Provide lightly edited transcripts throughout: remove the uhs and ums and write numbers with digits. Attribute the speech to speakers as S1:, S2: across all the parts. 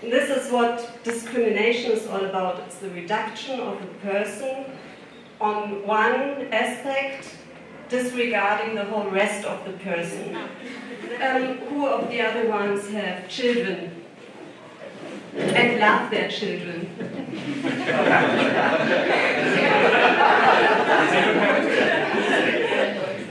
S1: This is what discrimination is all about. It's the reduction of a person on one aspect, disregarding the whole rest of the person. Who of the other ones have children and love their children?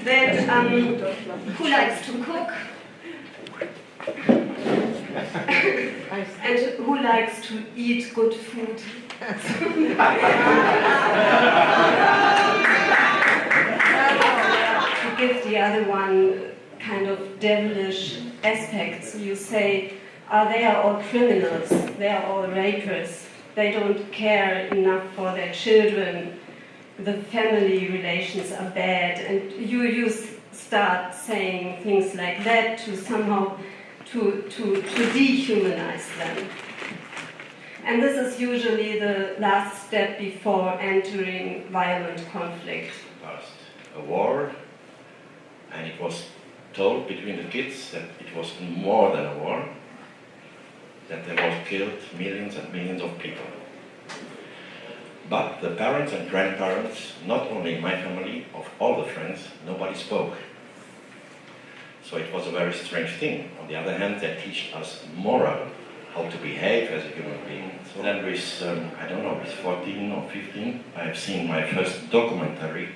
S1: Then, who likes to cook? And who likes to eat good food? To give the other one kind of devilish aspects, you say, they are all criminals, they are all rapists, they don't care enough for their children, the family relations are bad, and you start saying things like that to somehow to dehumanize them. And this is usually the last step before entering violent conflict.
S2: A war, and it was told between the kids that it was more than a war, that there was killed millions and millions of people. But the parents and grandparents, not only my family, of all the friends, nobody spoke. So it was a very strange thing. On the other hand, they teach us moral, how to behave as a human being. So then with, I don't know, with 14 or 15, I have seen my first documentary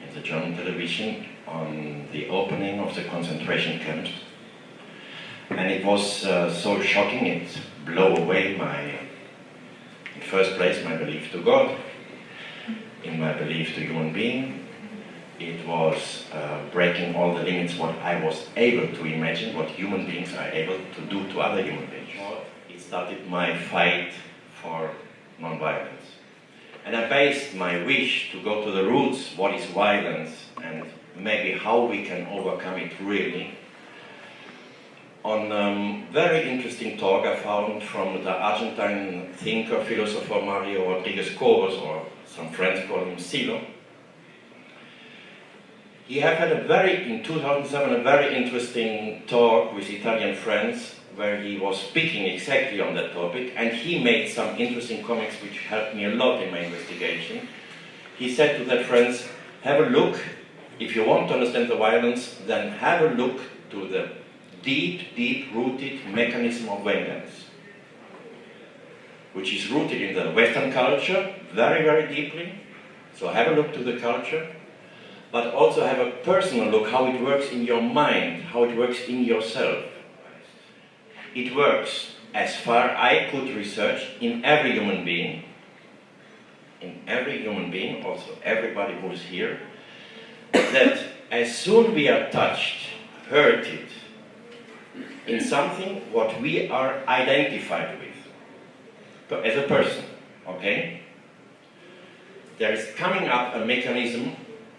S2: in the German television on the opening of the concentration camps. And it was so shocking, it blew away in first place, my belief to God, in my belief to human being. It was breaking all the limits what I was able to imagine, what human beings are able to do to other human beings. It started my fight for nonviolence. And I based my wish to go to the roots, what is violence, and maybe how we can overcome it really, on a very interesting talk I found from the Argentine thinker, philosopher Mario Rodriguez Cobos, or some friends call him Silo. He had in 2007, a very interesting talk with Italian friends where he was speaking exactly on that topic, and he made some interesting comments which helped me a lot in my investigation. He said to their friends, have a look, if you want to understand the violence, then have a look to the deep-rooted mechanism of vengeance, which is rooted in the Western culture, very, very deeply. So have a look to the culture, but also have a personal look how it works in your mind, how it works in yourself. It works, as far I could research, in every human being, also everybody who is here, that as soon we are touched, hurted, in something what we are identified with, as a person, okay? There is coming up a mechanism,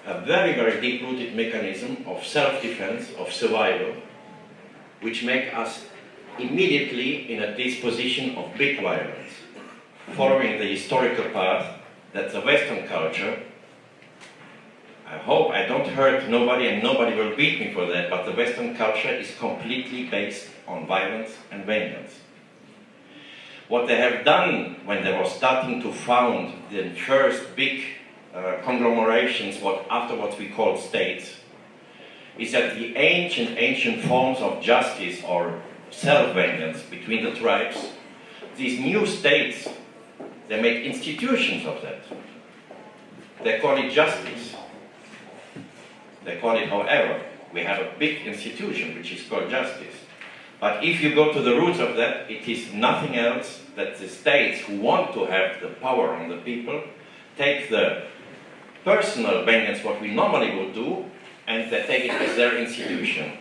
S2: a very, very deep-rooted mechanism of self-defense, of survival, which make us immediately in a disposition of big violence, following the historical path that the Western culture, I hope I don't hurt nobody and nobody will beat me for that, but the Western culture is completely based on violence and vengeance. What they have done when they were starting to found the first big conglomerations, what afterwards we call states, is that the ancient forms of justice or self-vengeance between the tribes, these new states, they make institutions of that. They call it justice. They call it, however, we have a big institution which is called justice. But if you go to the roots of that, it is nothing else that the states who want to have the power on the people take the personal vengeance, what we normally would do, and they take it as their institution.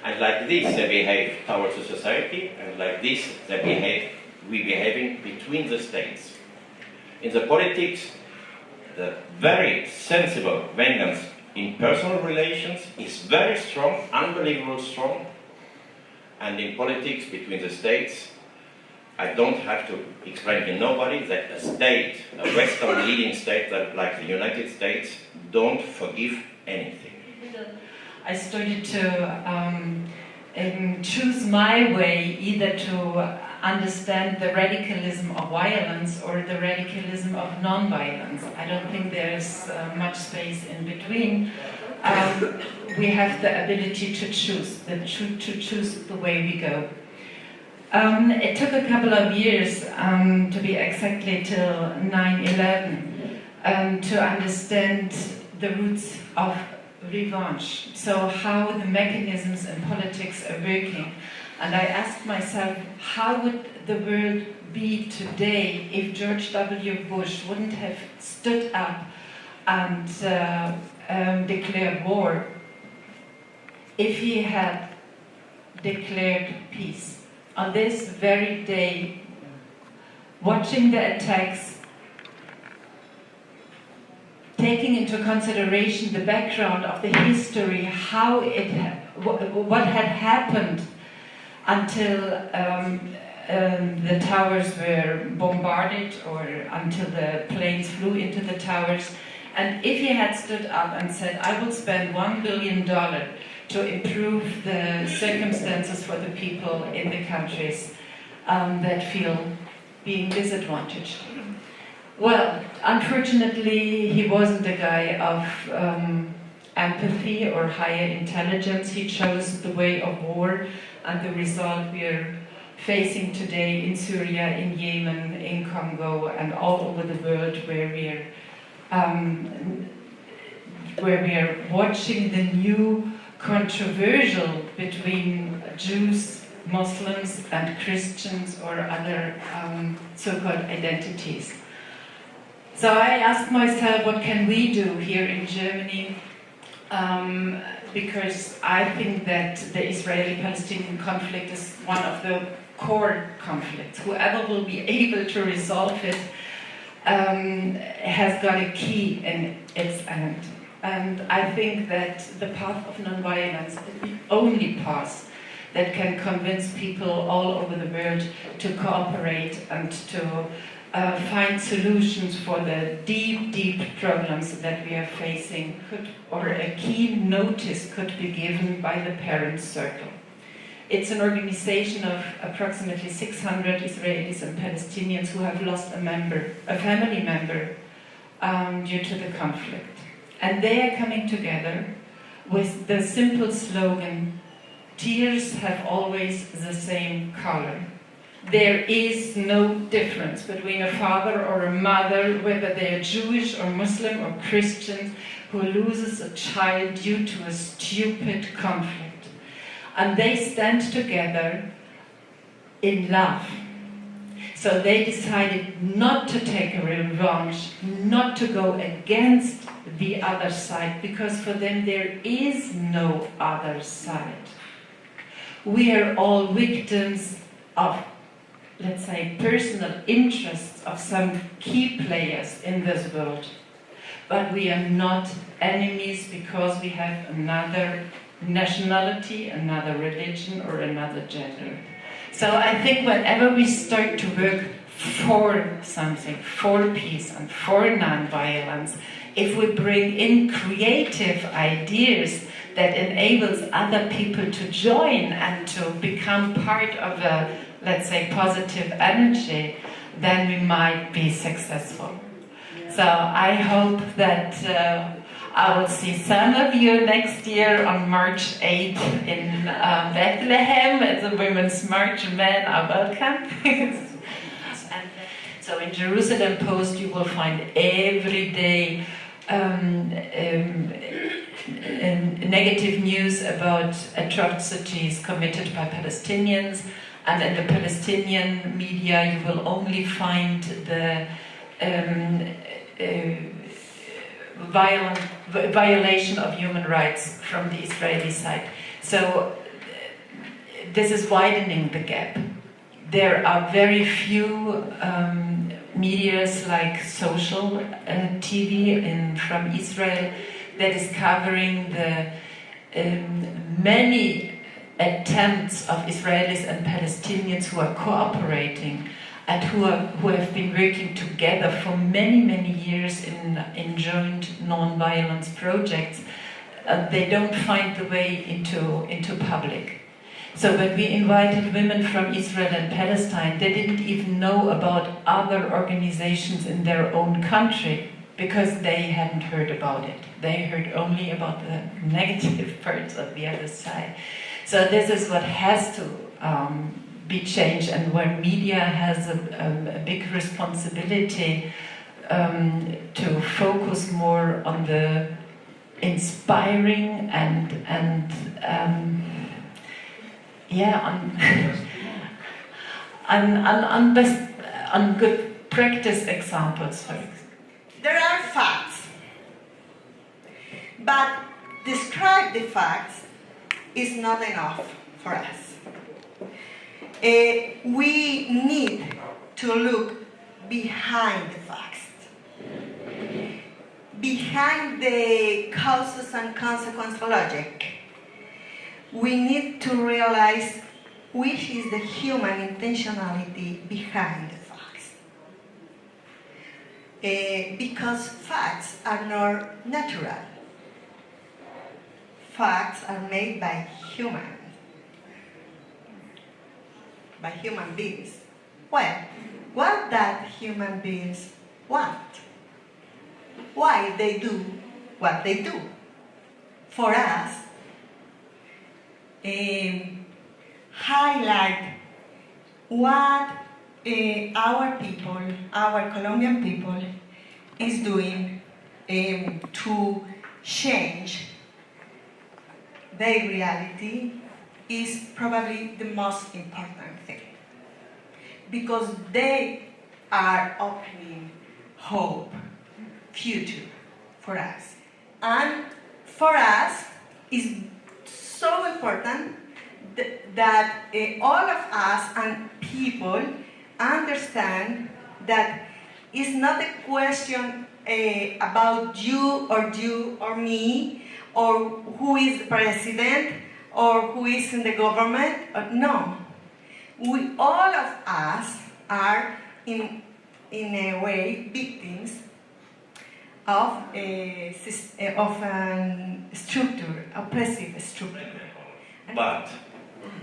S2: And like this they behave towards the society, and like this we behaving between the states. In the politics, the very sensible vengeance in personal relations is very strong, unbelievably strong, and in politics between the states, I don't have to explain to nobody that a state, a Western leading state like the United States, don't forgive anything.
S3: I started to choose my way, either to understand the radicalism of violence or the radicalism of non-violence. I don't think there's much space in between. We have the ability to choose, to choose the way we go. It took a couple of years, to be exactly till 9/11, to understand the roots of revenge. So how the mechanisms in politics are working. And I asked myself, how would the world be today if George W. Bush wouldn't have stood up and declared war, if he had declared peace? On this very day, watching the attacks, taking into consideration the background of the history, how what had happened until the towers were bombarded or until the planes flew into the towers. And if he had stood up and said, I will spend $1 billion to improve the circumstances for the people in the countries that feel being disadvantaged. Well, unfortunately, he wasn't a guy of empathy or higher intelligence. He chose the way of war, and the result we're facing today in Syria, in Yemen, in Congo, and all over the world, where we're watching the new controversial between Jews, Muslims, and Christians or other so-called identities. So I asked myself, what can we do here in Germany? Because I think that the Israeli-Palestinian conflict is one of the core conflicts. Whoever will be able to resolve it has got a key in its hand. And I think that the path of nonviolence is the only path that can convince people all over the world to cooperate and to find solutions for the deep, deep problems that we are facing. Or a key notice could be given by the Parent Circle. It's an organization of approximately 600 Israelis and Palestinians who have lost a family member due to the conflict. And they are coming together with the simple slogan, tears have always the same color. There is no difference between a father or a mother, whether they are Jewish or Muslim or Christian, who loses a child due to a stupid conflict. And they stand together in love. So they decided not to take a revenge, not to go against the other side, because for them there is no other side. We are all victims of, let's say, personal interests of some key players in this world. But we are not enemies because we have another nationality, another religion, or another gender. So I think whenever we start to work for something, for peace and for nonviolence, if we bring in creative ideas that enables other people to join and to become part of a, let's say, positive energy, then we might be successful. So I hope that I will see some of you next year on March 8th in Bethlehem at the Women's March. Men are welcome. And so in Jerusalem Post you will find every day negative news about atrocities committed by Palestinians, and in the Palestinian media you will only find the violation of human rights from the Israeli side. So this is widening the gap. There are very few medias like social TV from Israel that is covering the many attempts of Israelis and Palestinians who are cooperating and who have been working together for many, many years in joint non-violence projects. They don't find the way into public. So when we invited women from Israel and Palestine, they didn't even know about other organizations in their own country because they hadn't heard about it. They heard only about the negative parts of the other side. So this is what has to be changed, and where media has a big responsibility to focus more on the inspiring and on good practice examples, for example.
S4: There are facts, but describe the facts is not enough for us. We need to look behind the facts, behind the causes and consequence logic. We need to realize which is the human intentionality behind the facts. Because facts are not natural. Facts are made by human beings. Well, what that human beings want? Why they do what they do? For us, highlight what our people, our Colombian people, is doing to change their reality is probably the most important thing. Because they are opening hope, future for us. And for us, it's so important that all of us and people understand that it's not a question about you or me, or who is the president, or who is in the government. No. All of us are, in a way, victims of a structure, oppressive structure.
S2: But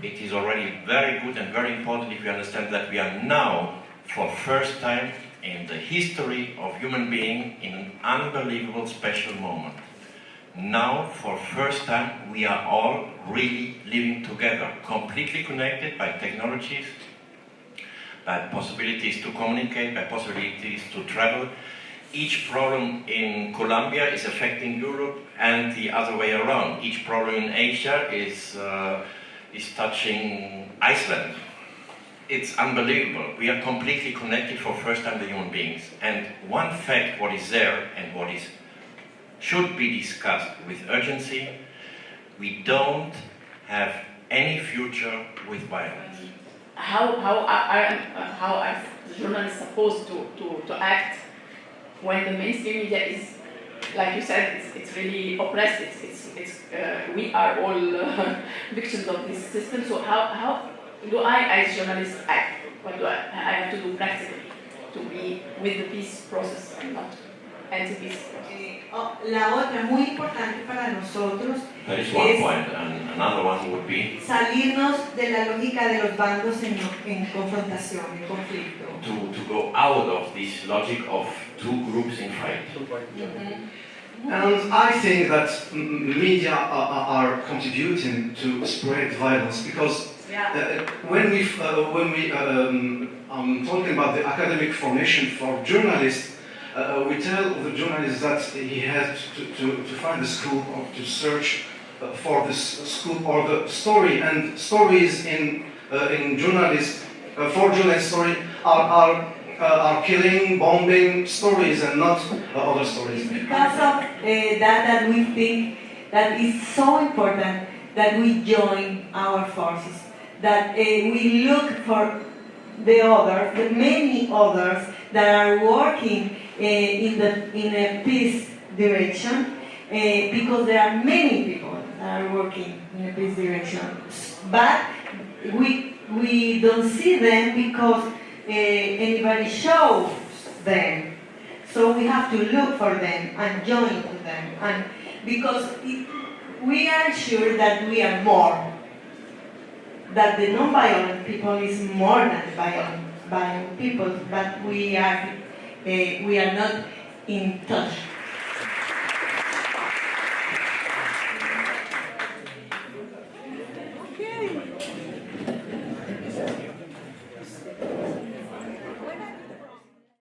S2: it is already very good and very important if you understand that we are now, for first time in the history of human being, in an unbelievable special moment. Now, for first time, we are all really living together, completely connected by technologies, by possibilities to communicate, by possibilities to travel. Each problem in Colombia is affecting Europe and the other way around. Each problem in Asia is touching Iceland. It's unbelievable. We are completely connected for first time, the human beings. And one fact, what is there and what should be discussed with urgency, we don't have any future with violence.
S5: How are journalists supposed to act when the mainstream media is, like you said, it's really oppressed. We are all victims of this system. So how do I, as journalist, act? What do I have to do practically to be with the peace process and not anti-peace process?
S4: La otra muy importante para nosotros
S2: That is one point, and another one would be
S4: salirnos de la lógica de los bandos en confrontación, en conflicto.
S2: to go out of this logic of two groups in fight.
S6: And I think that media are contributing to spread violence, because when I'm talking about the academic formation for journalists, we tell the journalist that he has to find the scoop or to search for this scoop or the story, and stories in journalists, for journalist story are killing, bombing stories and not other stories.
S4: Because of that we think that it's so important that we join our forces, that we look for the many others that are working in a peace direction, because there are many people that are working in a peace direction, but we don't see them because anybody shows them. So we have to look for them and join to them, and because we are sure that we are more that the non-violent people is more than violent people, but we are not in touch